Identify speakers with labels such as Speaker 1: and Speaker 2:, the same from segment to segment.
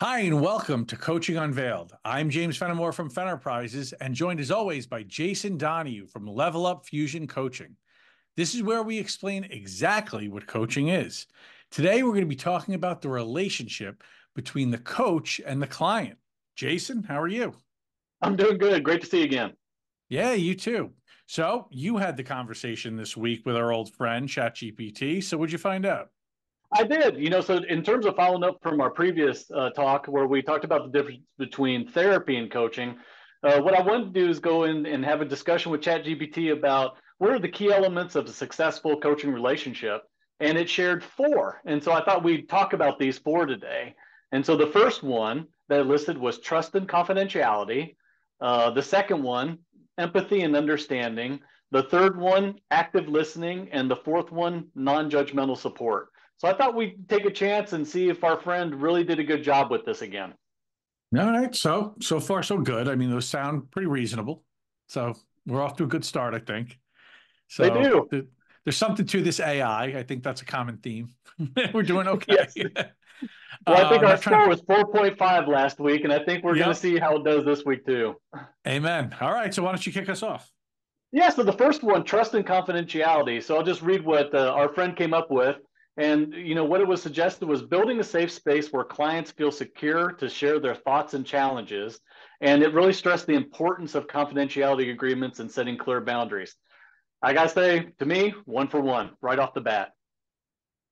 Speaker 1: Hi, and welcome to Coaching Unveiled. I'm James Fenimore from Fenterprises and joined as always by Jason Donahue from Level Up Fusion Coaching. This is where we explain exactly what coaching is. Today, we're going to be talking about the relationship between the coach and the client. Jason, how are you?
Speaker 2: I'm doing good. Great to see you again.
Speaker 1: Yeah, you too. So, you had the conversation this week with our old friend, Chat GPT. So, what'd you find out?
Speaker 2: I did. So in terms of following up from our previous talk where we talked about the difference between therapy and coaching, what I wanted to do is go in and have a discussion with ChatGPT about what are the key elements of a successful coaching relationship. And it shared four. And so I thought we'd talk about these four today. And so the first one that it listed was trust and confidentiality. The second one, empathy and understanding. The third one, active listening. And the fourth one, non judgmental support. So I thought we'd take a chance and see if our friend really did a good job with this again.
Speaker 1: All right. So far, so good. I mean, those sound pretty reasonable. So, we're off to a good start, I think.
Speaker 2: They
Speaker 1: So
Speaker 2: do.
Speaker 1: there's something to this AI. I think that's a common theme. We're doing okay.
Speaker 2: Yes. Well, I think our
Speaker 1: Not trying.
Speaker 2: score was 4.5 last week, and I think we're going to
Speaker 1: Yep.
Speaker 2: see how it does this week too.
Speaker 1: Amen. All right. So why don't you kick us off?
Speaker 2: Yeah, so the first one, trust and confidentiality. So I'll just read what our friend came up with. And what it was suggested was building a safe space where clients feel secure to share their thoughts and challenges. And it really stressed the importance of confidentiality agreements and setting clear boundaries. I gotta say, to me, one for one, right off the bat.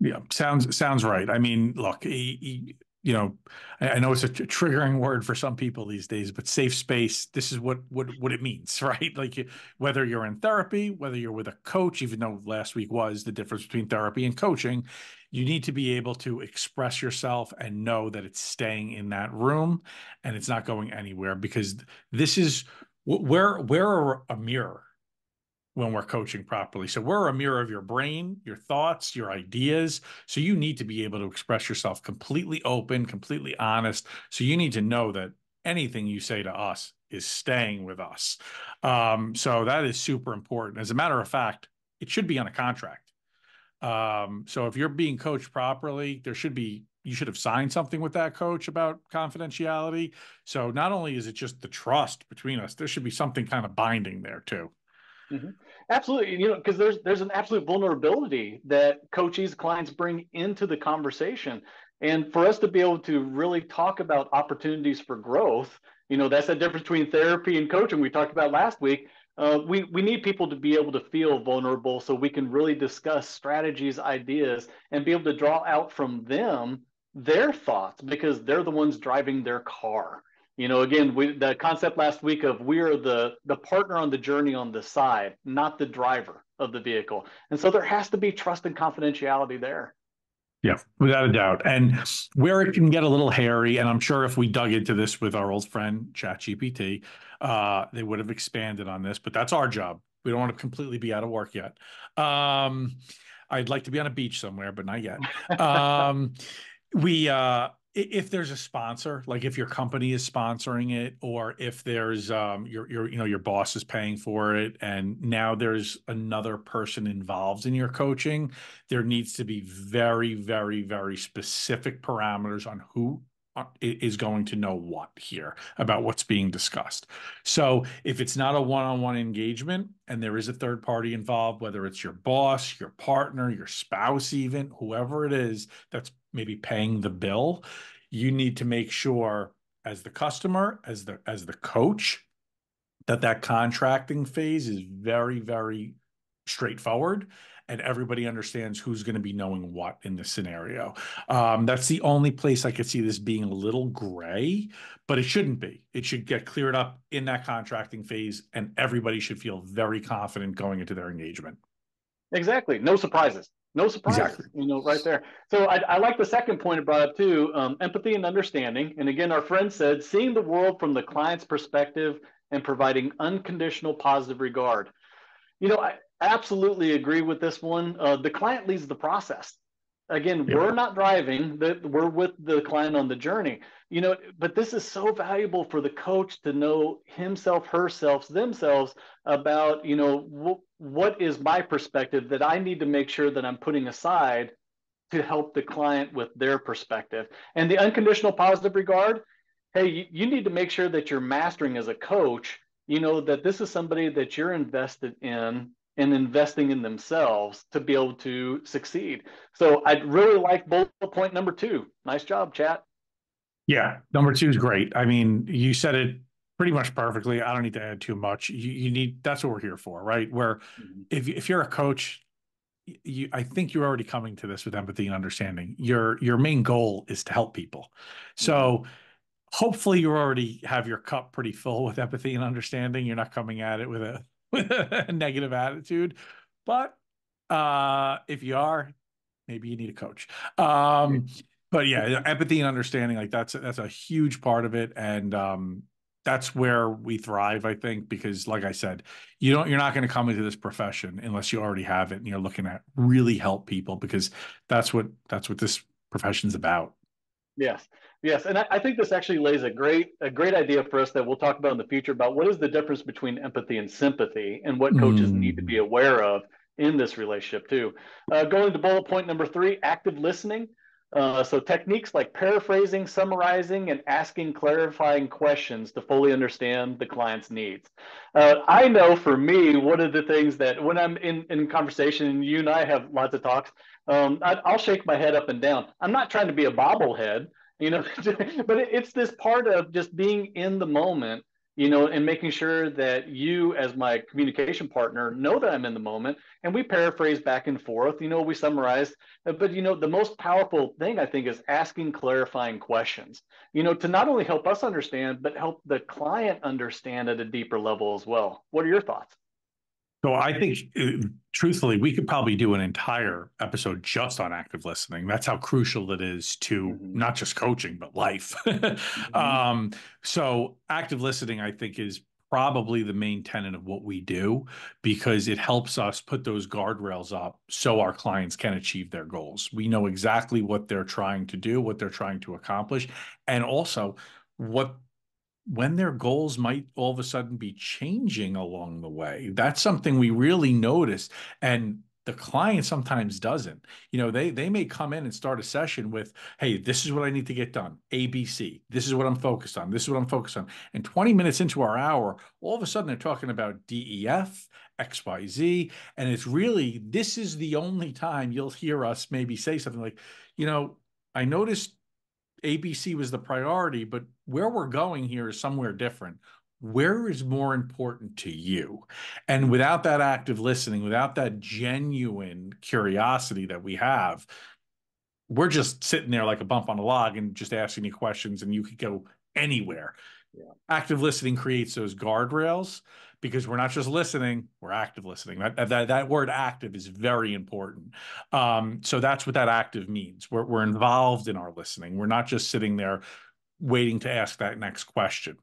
Speaker 1: Yeah, sounds right. I mean, look, I know it's a triggering word for some people these days, but safe space. This is what it means, right? Like whether you're in therapy, whether you're with a coach, even though last week was the difference between therapy and coaching, you need to be able to express yourself and know that it's staying in that room and it's not going anywhere because this is we're a mirror when we're coaching properly. So we're a mirror of your brain, your thoughts, your ideas. So you need to be able to express yourself completely open, completely honest. So you need to know that anything you say to us is staying with us. So that is super important. As a matter of fact, it should be on a contract. So if you're being coached properly, you should have signed something with that coach about confidentiality. So not only is it just the trust between us, there should be something kind of binding there too.
Speaker 2: Mm-hmm. Absolutely, because there's an absolute vulnerability that coaches, clients bring into the conversation, and for us to be able to really talk about opportunities for growth, that's the difference between therapy and coaching we talked about last week. We need people to be able to feel vulnerable so we can really discuss strategies, ideas, and be able to draw out from them their thoughts because they're the ones driving their car. Again, the concept last week of we are the partner on the journey on the side, not the driver of the vehicle. And so there has to be trust and confidentiality there.
Speaker 1: Yeah, without a doubt. And where it can get a little hairy, and I'm sure if we dug into this with our old friend ChatGPT, they would have expanded on this, but that's our job. We don't want to completely be out of work yet. I'd like to be on a beach somewhere, but not yet. If there's a sponsor, like if your company is sponsoring it, or if there's your boss is paying for it, and now there's another person involved in your coaching, there needs to be very, very, very specific parameters on who is going to know what here about what's being discussed. So if it's not a one-on-one engagement and there is a third party involved, whether it's your boss, your partner, your spouse, even whoever it is that's maybe paying the bill, you need to make sure as the customer, as the coach, that contracting phase is very, very straightforward and everybody understands who's going to be knowing what in this scenario. That's the only place I could see this being a little gray, but it shouldn't be. It should get cleared up in that contracting phase, and everybody should feel very confident going into their engagement.
Speaker 2: Exactly. No surprises. No
Speaker 1: Exactly.
Speaker 2: surprises, right there. So I like the second point it brought up too, empathy and understanding. And again, our friend said, seeing the world from the client's perspective and providing unconditional positive regard. I absolutely agree with this one. The client leads the process. Again,
Speaker 1: Yep.
Speaker 2: we're not driving, that we're with the client on the journey. But this is so valuable for the coach to know himself, herself, themselves about, what is my perspective that I need to make sure that I'm putting aside to help the client with their perspective. And the unconditional positive regard, hey, you need to make sure that you're mastering as a coach, that this is somebody that you're invested in and investing in themselves to be able to succeed. So I'd really like bullet point number 2. Nice job, chat.
Speaker 1: Yeah, number two is great. I mean, you said it pretty much perfectly. I don't need to add too much. You need that's what we're here for, right? Where
Speaker 2: Mhm.
Speaker 1: if you're a coach, I think you're already coming to this with empathy and understanding. Your main goal is to help people.
Speaker 2: Mhm.
Speaker 1: So hopefully you already have your cup pretty full with empathy and understanding. You're not coming at it with a with a negative attitude. But if you are, maybe you need a coach. Um, but yeah, empathy and understanding, like that's a huge part of it. And that's where we thrive, I think, because like I said, you're not going to come into this profession unless you already have it and you're looking at really help people because that's what this profession's about.
Speaker 2: Yes, yes, and I think this actually lays a great idea for us that we'll talk about in the future about what is the difference between empathy and sympathy, and what coaches need to be
Speaker 1: Mm.
Speaker 2: aware of in this relationship too. Going to bullet point number 3, active listening. So techniques like paraphrasing, summarizing, and asking clarifying questions to fully understand the client's needs. I know for me, one of the things that when I'm in conversation, and you and I have lots of talks, I'll shake my head up and down. I'm not trying to be a bobblehead, but it's this part of just being in the moment, and making sure that you, as my communication partner, know that I'm in the moment. And we paraphrase back and forth, we summarize. But, the most powerful thing I think is asking clarifying questions, to not only help us understand, but help the client understand at a deeper level as well. What are your thoughts?
Speaker 1: So I think, truthfully, we could probably do an entire episode just on active listening. That's how crucial it is to
Speaker 2: Mm-hmm.
Speaker 1: not just coaching, but life.
Speaker 2: Mm-hmm.
Speaker 1: So active listening, I think, is probably the main tenet of what we do because it helps us put those guardrails up so our clients can achieve their goals. We know exactly what they're trying to do, what they're trying to accomplish, and also what when their goals might all of a sudden be changing along the way. That's something we really notice. And the client sometimes doesn't. They may come in and start a session with, hey, this is what I need to get done. ABC. This is what I'm focused on. This is what I'm focused on. And 20 minutes into our hour, all of a sudden they're talking about DEF, XYZ. And it's really, this is the only time you'll hear us maybe say something like, you know, I noticed ABC was the priority, but where we're going here is somewhere different. Where is more important to you? And without that active listening, without that genuine curiosity that we have, we're just sitting there like a bump on a log and just asking you questions, and you could go anywhere.
Speaker 2: Yeah.
Speaker 1: Active listening creates those guardrails because we're not just listening, we're active listening. That word active is very important. So that's what that active means. We're involved in our listening. We're not just sitting there waiting to ask that next question.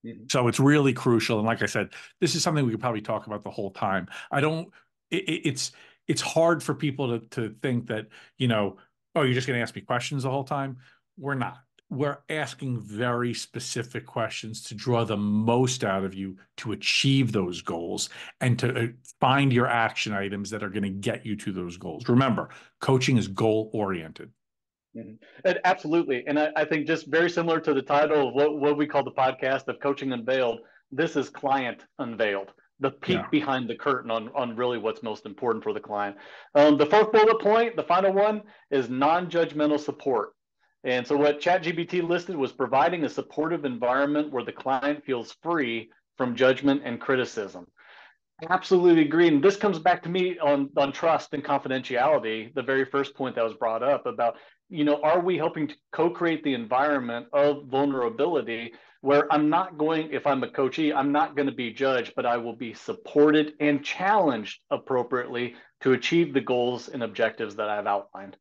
Speaker 2: Mhm.
Speaker 1: So it's really crucial. And like I said, this is something we could probably talk about the whole time. I don't, it's hard for people to think that, oh, you're just going to ask me questions the whole time. We're not. We're asking very specific questions to draw the most out of you to achieve those goals and to find your action items that are going to get you to those goals. Remember, coaching is goal oriented.
Speaker 2: Mhm. And absolutely. And I think just very similar to the title of what we call the podcast of Coaching Unveiled, this is Client Unveiled, the peek
Speaker 1: Yeah.
Speaker 2: behind the curtain on really what's most important for the client. The fourth bullet point, the final one, is non-judgmental support. And so what Chat GPT listed was providing a supportive environment where the client feels free from judgment and criticism. Absolutely agree. And this comes back to me on trust and confidentiality, the very first point that was brought up about, are we helping to co-create the environment of vulnerability where I'm not going, if I'm a coachee, I'm not going to be judged, but I will be supported and challenged appropriately to achieve the goals and objectives that I've outlined.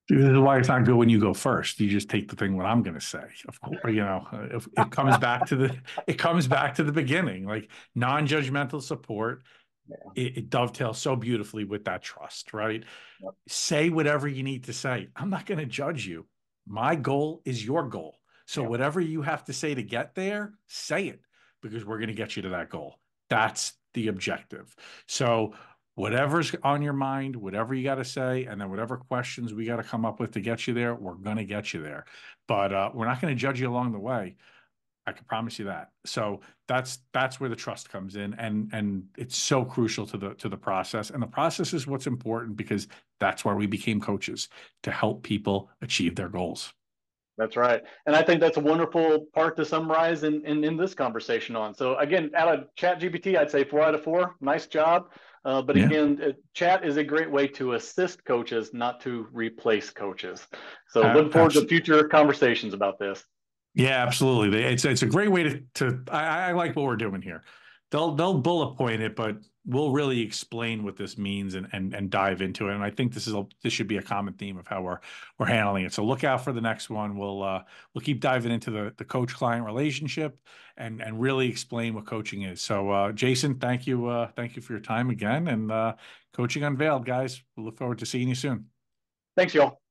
Speaker 1: This is why it's not good when you go first. You just take the thing what I'm going to say. Of course, if it comes back to the beginning, like non-judgmental support.
Speaker 2: Yeah.
Speaker 1: It dovetails so beautifully with that trust, right?
Speaker 2: Yep.
Speaker 1: Say whatever you need to say. I'm not going to judge you. My goal is your goal. So
Speaker 2: Yeah.
Speaker 1: whatever you have to say to get there, say it because we're going to get you to that goal. That's the objective. So whatever's on your mind, whatever you got to say, and then whatever questions we got to come up with to get you there, we're going to get you there. But we're not going to judge you along the way. I can promise you that. So that's where the trust comes in, and it's so crucial to the process. And the process is what's important because that's why we became coaches, to help people achieve their goals.
Speaker 2: That's right. And I think that's a wonderful part to summarize in this conversation on. So again, out of Chat GPT, I'd say 4 out of 4. Nice job. But
Speaker 1: Yeah,
Speaker 2: again, Chat is a great way to assist coaches, not to replace coaches. So looking forward to
Speaker 1: absolutely.
Speaker 2: future conversations about this.
Speaker 1: Yeah, absolutely. It's a great way to I like what we're doing here. They'll bullet point it, but we'll really explain what this means and dive into it. And I think this should be a common theme of how we're handling it. So look out for the next one. We'll keep diving into the coach client relationship and really explain what coaching is. So Jason, thank you for your time again and coaching unveiled, guys. We'll look forward to seeing you soon.
Speaker 2: Thanks, y'all.